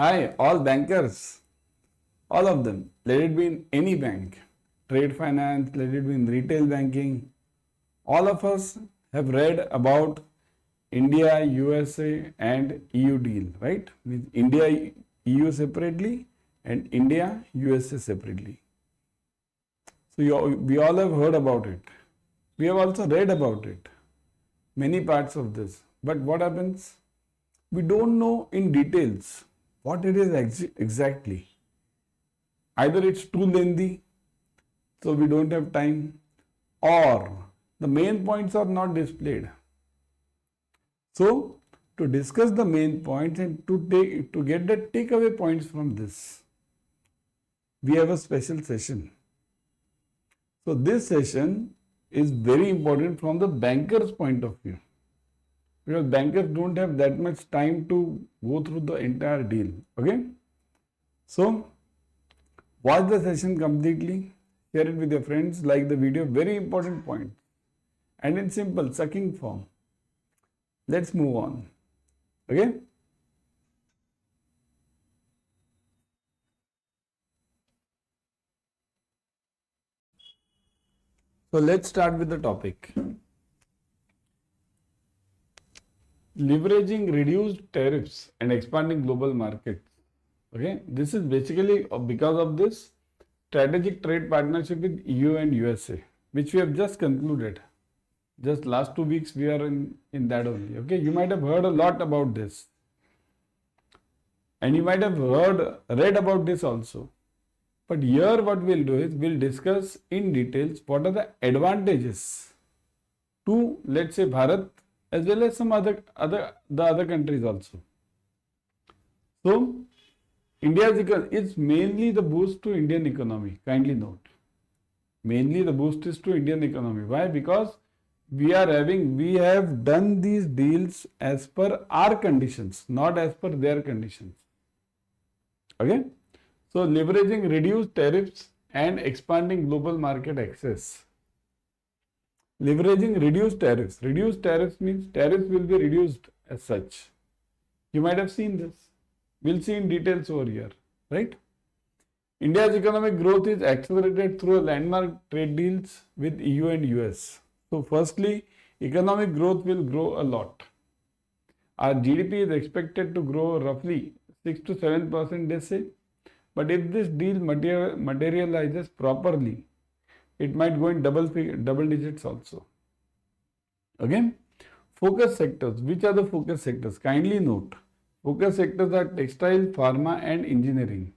Hi, all bankers, all of them. Let it be in any bank, trade finance, let it be in retail banking. All of us have read about India, USA, and EU deal, right? Means India, EU separately, and India, USA separately. So we all have heard about it. We have also read about it, many parts of this. But what happens? We don't know in details what it is exactly. Either it's too lengthy, so we don't have time, or the main points are not displayed. So, to discuss the main points and to get the takeaway points from this, we have a special session. So, this session is very important from the banker's point of view, because bankers don't have that much time to go through the entire deal. Okay? So, watch the session completely, share it with your friends, like the video, very important point, and in simple, sucking form. Let's move on. Okay? So let's start with the topic. Leveraging reduced tariffs and expanding global markets. Okay, this is basically because of this strategic trade partnership with EU and USA, which we have just concluded. Just last 2 weeks we are in that only. Okay, you might have heard a lot about this. And you might have read about this also. But here what we'll do is we'll discuss in details what are the advantages to, let's say, Bharat as well as some other countries also. So India's economy is mainly the boost to Indian economy. Kindly note. Mainly the boost is to Indian economy. Why? Because we have done these deals as per our conditions, not as per their conditions. Okay? So leveraging reduced tariffs and expanding global market access. Leveraging reduced tariffs. Reduced tariffs means tariffs will be reduced as such. You might have seen this. We'll see in details over here, right? India's economic growth is accelerated through a landmark trade deals with EU and US. So firstly, economic growth will grow a lot. Our GDP is expected to grow roughly 6 to 7%, they say. But if this deal materializes properly, it might go in double digits also. Okay? Focus sectors. Which are the focus sectors? Kindly note. Focus sectors are textile, pharma and engineering.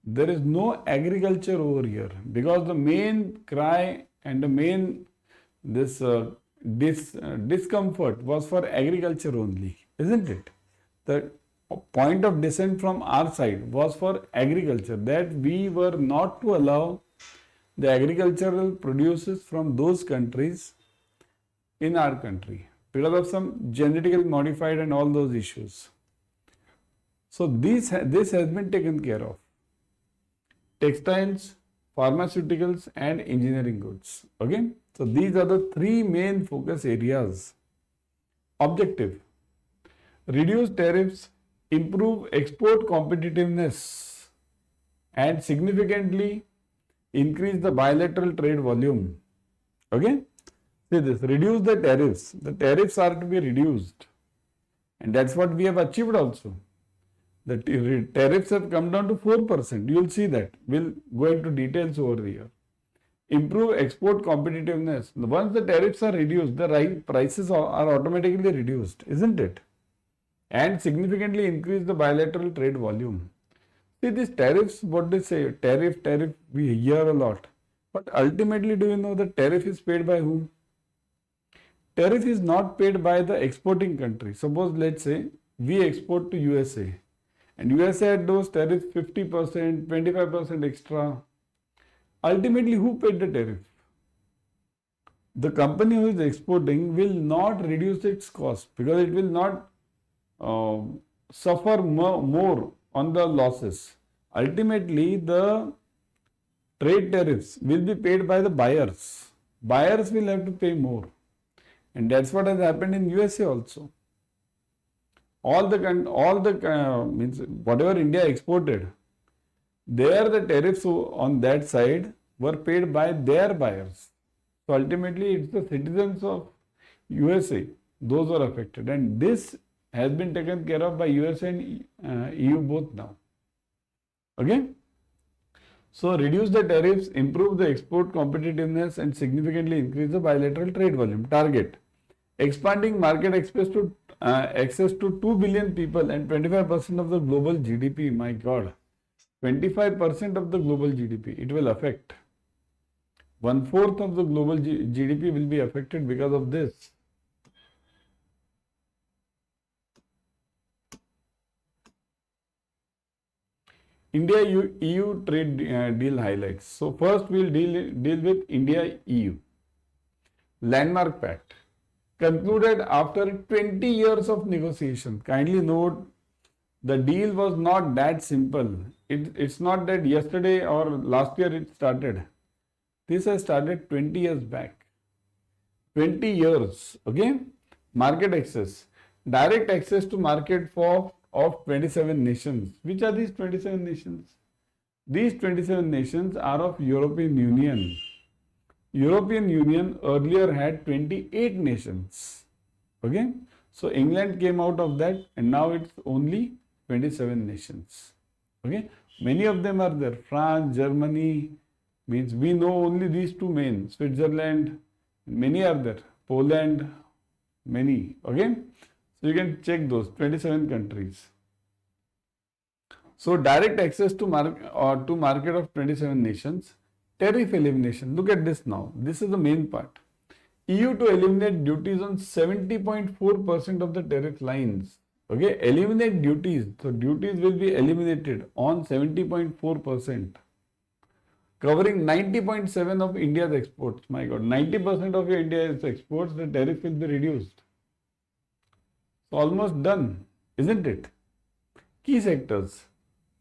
There is no agriculture over here because the main cry and the main discomfort was for agriculture only, isn't it? The point of dissent from our side was for agriculture, that we were not to allow the agricultural produces from those countries in our country because of some genetically modified and all those issues. So this has been taken care of. Textiles, pharmaceuticals and engineering goods. Okay. So these are the three main focus areas. Objective: reduce tariffs, improve export competitiveness and significantly increase the bilateral trade volume. Okay. See this, reduce the tariffs. The tariffs are to be reduced and that's what we have achieved also. The tariffs have come down to 4%. You will see that. We'll go into details over here. Improve export competitiveness. Once the tariffs are reduced, the prices are automatically reduced, isn't it? And significantly increase the bilateral trade volume. See these tariffs, what they say, tariff, we hear a lot. But ultimately, do you know the tariff is paid by whom? Tariff is not paid by the exporting country. Suppose, let's say, we export to USA. And USA had those tariffs 50%, 25% extra. Ultimately, who paid the tariff? The company who is exporting will not reduce its cost because it will not suffer more on the losses. Ultimately, the trade tariffs will be paid by the buyers. Buyers will have to pay more. And that's what has happened in USA also. Means whatever India exported, there the tariffs on that side were paid by their buyers. So ultimately, it's the citizens of USA, those are affected, and this has been taken care of by USA and EU both now. Okay. So reduce the tariffs, improve the export competitiveness, and significantly increase the bilateral trade volume. Target: expanding market access to 2 billion people and 25% of the global GDP. My God, 25% of the global GDP it will affect. 1/4 of the global GDP will be affected because of this. India EU trade deal highlights. So first we'll deal with India EU. Landmark Pact concluded after 20 years of negotiation. Kindly note, the deal was not that simple. It's not that yesterday or last year it started. This has started 20 years back. 20 years. Okay. Market access. Direct access to market of 27 nations. Which are these 27 nations? These 27 nations are of European Union. European Union earlier had 28 nations. Okay. So England came out of that and now it's only 27 nations. Okay. Many of them are there. France, Germany, means we know only these two main. Switzerland, many are there. Poland, many. Okay. So you can check those 27 countries. So direct access to market of 27 nations. Tariff elimination. Look at this now. This is the main part. EU to eliminate duties on 70.4% of the tariff lines. Okay, eliminate duties. So duties will be eliminated on 70.4%, covering 90.7% of India's exports. My God, 90% of your India's exports, the tariff will be reduced. So almost done, isn't it? Key sectors.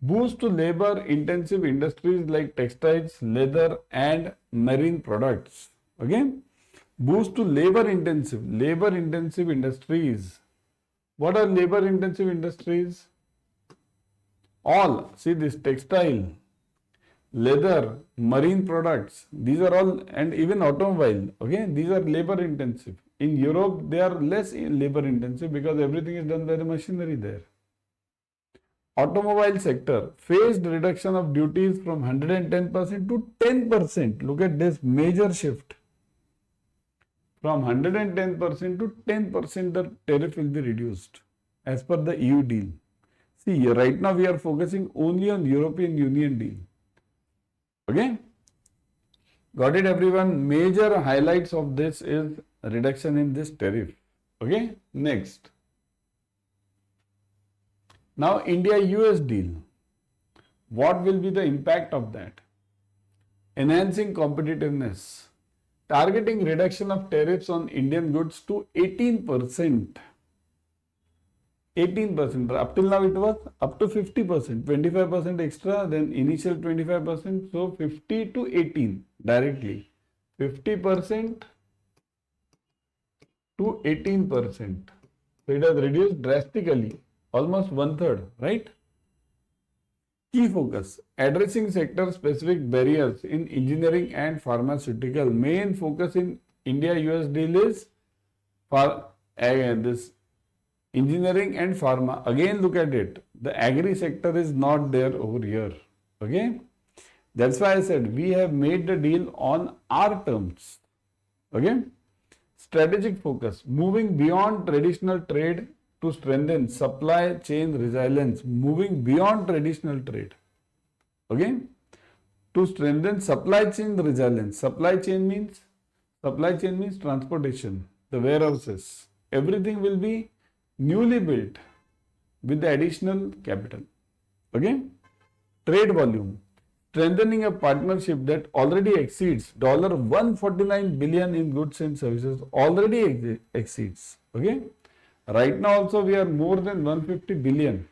Boost to labor-intensive industries like textiles, leather, and marine products. Okay? Boost to labor-intensive industries. What are labor-intensive industries? All. See this: textile, leather, marine products. These are all, and even automobile. Okay? These are labor-intensive. In Europe, they are less labor-intensive because everything is done by the machinery there. Automobile sector faced reduction of duties from 110% to 10%. Look at this major shift. From 110% to 10% the tariff will be reduced as per the EU deal. See, right now we are focusing only on European Union deal. Okay? Got it, everyone? Major highlights of this is reduction in this tariff. Okay? Next. Now, India-US deal. What will be the impact of that? Enhancing competitiveness. Targeting reduction of tariffs on Indian goods to 18%. 18%. Up till now it was up to 50%. 25% extra, then initial 25%. So 50 to 18 directly. 50% to 18%. So it has reduced drastically. Almost 1/3, right? Key focus. Addressing sector-specific barriers in engineering and pharmaceutical. Main focus in India-US deal is for this engineering and pharma. Again, look at it. The agri sector is not there over here. Okay? That's why I said we have made the deal on our terms. Okay? Strategic focus. Moving beyond traditional trade to strengthen supply chain resilience, moving beyond traditional trade. Okay? To strengthen supply chain resilience. Supply chain means transportation, the warehouses. Everything will be newly built with the additional capital. Okay? Trade volume. Strengthening a partnership that already exceeds $149 billion in goods and services. Already exceeds. Okay? Right now also we are more than 150 billion.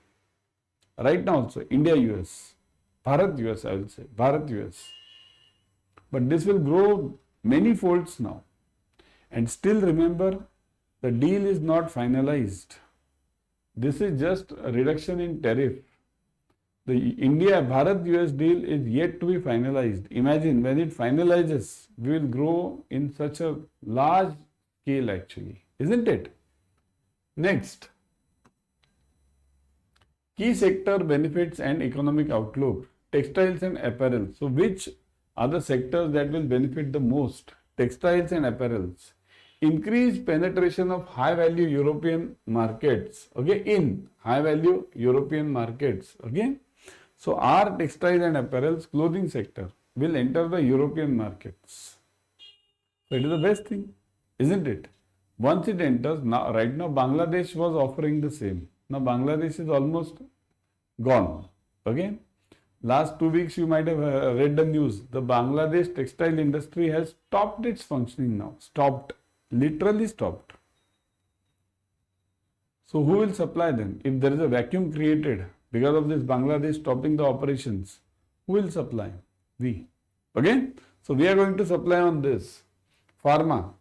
Right now also, India-US, Bharat-US, I will say, Bharat-US. But this will grow many folds now. And still remember, the deal is not finalized. this is just a reduction in tariff. The India-Bharat-US deal is yet to be finalized. Imagine when it finalizes, we will grow in such a large scale actually, isn't it? Next, key sector benefits and economic outlook, textiles and apparel. So which are the sectors that will benefit the most? Textiles and apparels. Increased penetration of high value European markets, okay, in high value European markets, okay. So our textile and apparels clothing sector will enter the European markets. So it is the best thing, isn't it? Once it enters, now right now Bangladesh was offering the same. Now Bangladesh is almost gone, okay. Last 2 weeks you might have read the news. The Bangladesh textile industry has stopped its functioning now. Stopped. Literally stopped. So who will supply them? If there is a vacuum created because of this Bangladesh stopping the operations, who will supply? We. Okay. So we are going to supply on this. Pharma.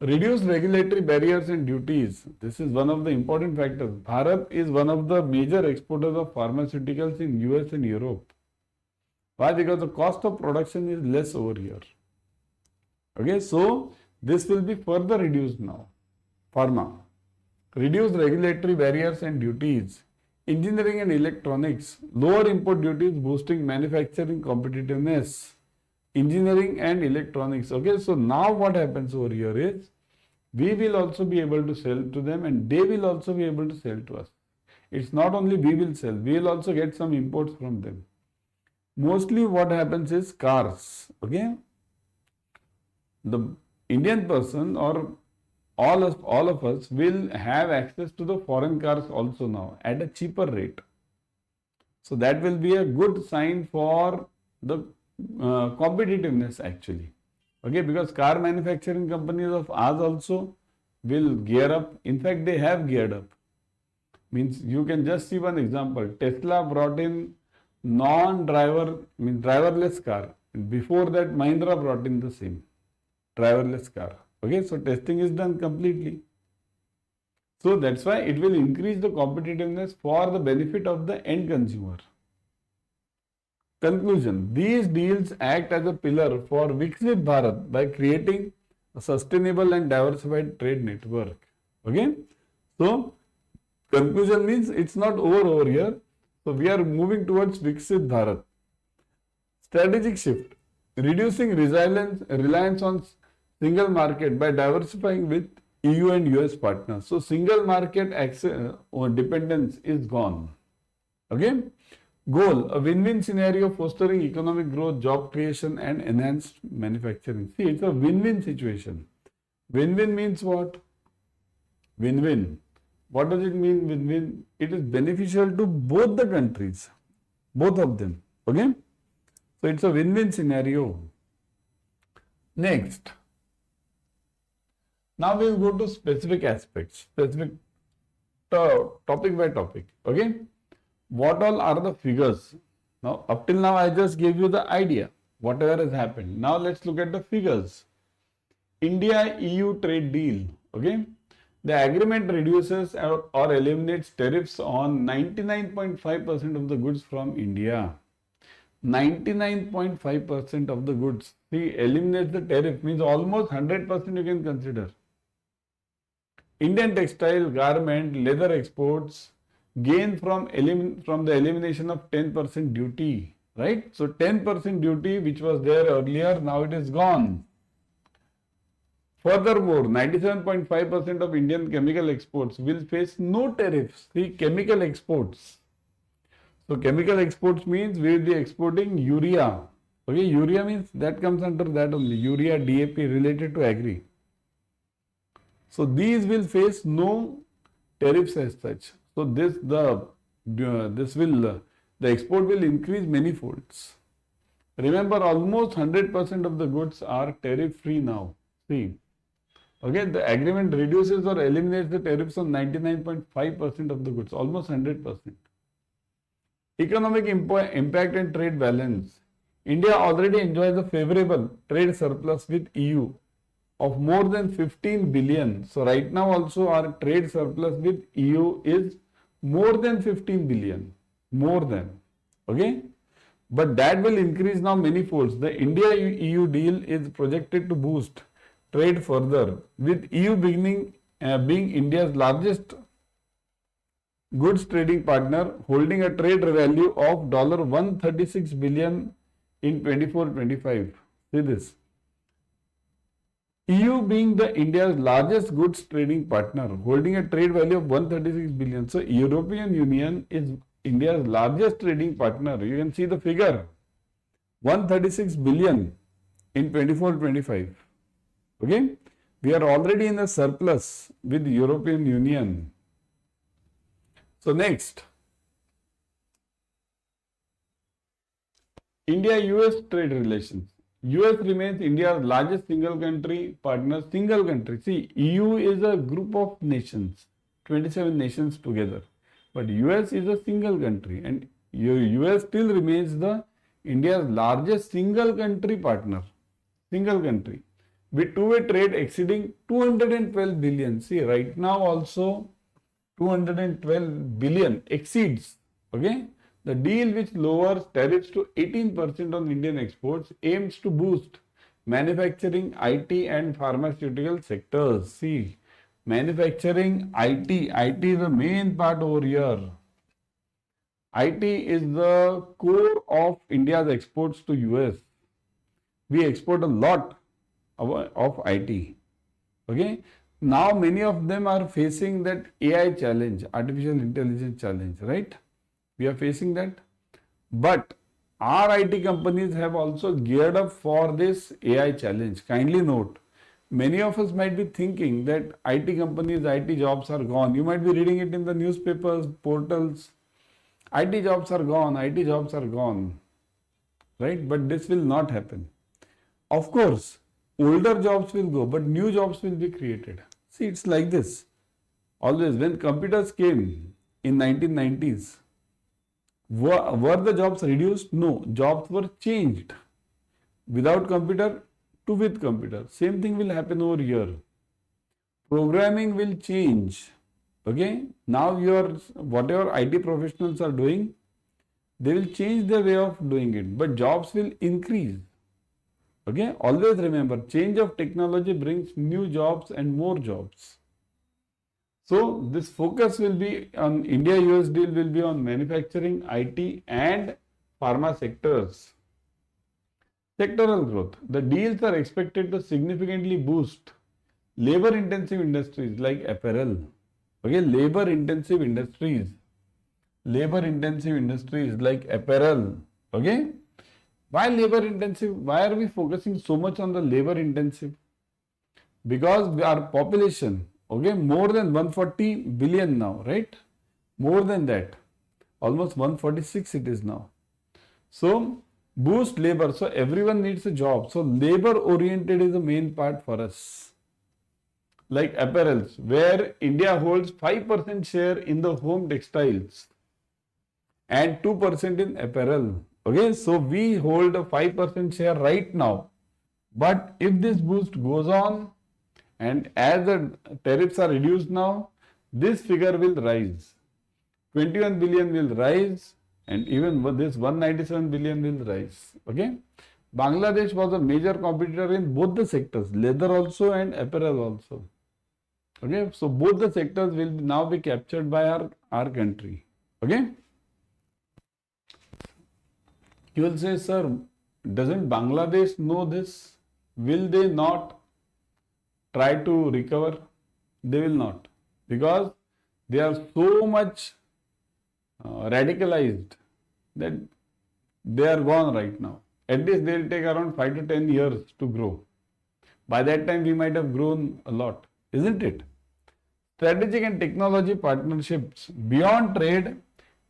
Reduce regulatory barriers and duties. This is one of the important factors. Bharat is one of the major exporters of pharmaceuticals in US and Europe. Why? Because the cost of production is less over here. Okay, so this will be further reduced now. Pharma. Reduce regulatory barriers and duties. Engineering and electronics. Lower import duties boosting manufacturing competitiveness. Engineering and electronics. Okay, so now what happens over here is we will also be able to sell to them and they will also be able to sell to us. It's not only we will sell, we will also get some imports from them. Mostly what happens is cars, okay. The Indian person or all of us will have access to the foreign cars also now at a cheaper rate. So that will be a good sign for the competitiveness actually, okay, because car manufacturing companies of ours also will gear up. In fact, they have geared up. Means you can just see one example. Tesla brought in driverless car. Before that, Mahindra brought in the same driverless car. Okay, so testing is done completely. So that's why it will increase the competitiveness for the benefit of the end consumer. Conclusion. These deals act as a pillar for Viksit Bharat by creating a sustainable and diversified trade network. Okay. So conclusion means it's not over here. So we are moving towards Viksit Bharat. Strategic shift. Reducing reliance on single market by diversifying with EU and US partners. So single market access or dependence is gone. Okay. Goal, a win-win scenario fostering economic growth, job creation and enhanced manufacturing. See, it's a win-win situation. Win-win means what? Win-win. What does it mean win-win? It is beneficial to both the countries, both of them. Okay. So it's a win-win scenario. Next. Now we will go to specific aspects, specific topic by topic. Okay. What all are the figures? Now, up till now, I just gave you the idea, whatever has happened. Now, let's look at the figures. India-EU trade deal, okay? The agreement reduces or eliminates tariffs on 99.5% of the goods from India. 99.5% of the goods. See, eliminates the tariff means almost 100% you can consider. Indian textile, garment, leather exports gain from the elimination of 10% duty, right? So 10% duty which was there earlier, now it is gone. Furthermore, 97.5% of Indian chemical exports will face no tariffs. See, chemical exports. So chemical exports means we will be exporting urea. Okay, urea means that comes under that only, urea, DAP related to agri. So these will face no tariffs as such. So the export will increase many folds. Remember, almost 100% of the goods are tariff free now. See, okay, the agreement reduces or eliminates the tariffs on 99.5% of the goods, almost 100%. Economic impact and trade balance. India already enjoys a favorable trade surplus with EU of more than 15 billion. So right now also our trade surplus with EU is more than 15 billion, more than, okay? But that will increase now many folds. The India-EU deal is projected to boost trade further, with EU being India's largest goods trading partner, holding a trade value of $136 billion in 24-25. See this. EU being the India's largest goods trading partner, holding a trade value of 136 billion. So European Union is India's largest trading partner. You can see the figure, 136 billion in 24-25. Okay, we are already in a surplus with the European Union. So next, India-US trade relations. US remains India's largest single country partner. Single country. See, EU is a group of nations, 27 nations together. But US is a single country, and US still remains the India's largest single country partner. Single country. With two-way trade exceeding 212 billion. See, right now also 212 billion exceeds. Okay. The deal, which lowers tariffs to 18% on Indian exports, aims to boost manufacturing, IT and pharmaceutical sectors. See, manufacturing, IT is the main part over here. IT is the core of India's exports to US. We export a lot of IT. Okay. Now many of them are facing that AI challenge, artificial intelligence challenge, right? We are facing that. But our IT companies have also geared up for this AI challenge. Kindly note, many of us might be thinking that IT companies, IT jobs are gone. You might be reading it in the newspapers, portals. IT jobs are gone, IT jobs are gone, right? But this will not happen. Of course, older jobs will go, but new jobs will be created. See, it's like this. Always, when computers came in 1990s, were the jobs reduced? No, jobs were changed. Without computer to with computer. Same thing will happen over here. Programming will change. Okay. Now whatever IT professionals are doing, they will change their way of doing it. But jobs will increase. Okay. Always remember, change of technology brings new jobs and more jobs. So this focus will be on India-US deal will be on manufacturing, IT and pharma sectors. Sectoral growth. The deals are expected to significantly boost labor-intensive industries like apparel. Okay, labor-intensive industries like apparel. Okay, why labor-intensive? Why are we focusing so much on the labor-intensive? Because our population, okay, more than 140 billion now, right? More than that, almost 146 it is now. So boost labor. So everyone needs a job. So labor oriented is the main part for us. Like apparels, where India holds 5% share in the home textiles and 2% in apparel. Okay, so we hold a 5% share right now. But if this boost goes on, and as the tariffs are reduced now, this figure will rise. 21 billion will rise, and even this 197 billion will rise. Okay. Bangladesh was a major competitor in both the sectors, leather also and apparel also. Okay. So both the sectors will now be captured by our country. Okay. You will say, sir, doesn't Bangladesh know this? Will they not try to recover? They will not, because they are so much radicalized that they are gone right now. At least they will take around 5 to 10 years to grow. By that time, we might have grown a lot, isn't it? Strategic and technology partnerships beyond trade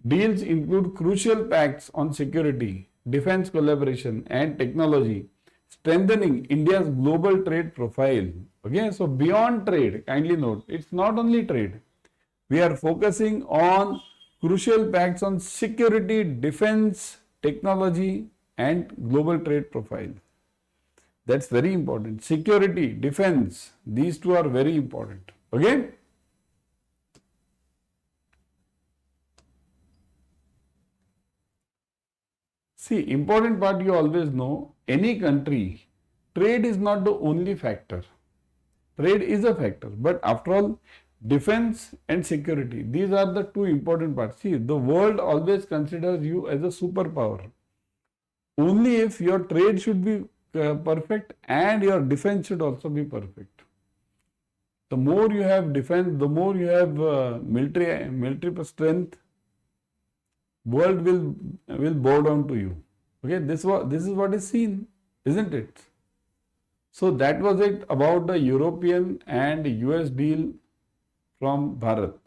deals include crucial pacts on security, defense collaboration and technology, strengthening India's global trade profile. Okay, so beyond trade, kindly note, it's not only trade. We are focusing on crucial pacts on security, defense, technology and global trade profile. That's very important. Security, defense, these two are very important. Okay. See, important part you always know, any country, trade is not the only factor. Trade is a factor, but after all, defense and security, these are the two important parts. See, the world always considers you as a superpower. Only if your trade should be perfect and your defense should also be perfect. The more you have defense, the more you have military strength, world will bow down to you. Okay, this is what is seen, isn't it? So that was it about the European and US deal from Bharat.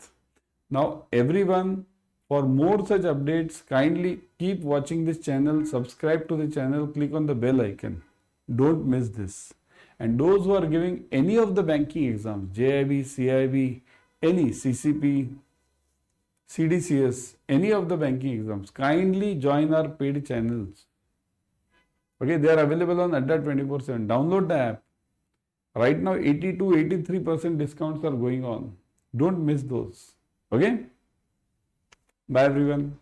Now everyone, for more such updates, kindly keep watching this channel, subscribe to the channel, click on the bell icon. Don't miss this. And those who are giving any of the banking exams, JAIIB, CAIIB, any CCP, CDCS, any of the banking exams, kindly join our paid channels. Okay, they are available on Adda 24/7. Download the app. Right now 80 to 83% discounts are going on. Don't miss those. Okay? Bye everyone.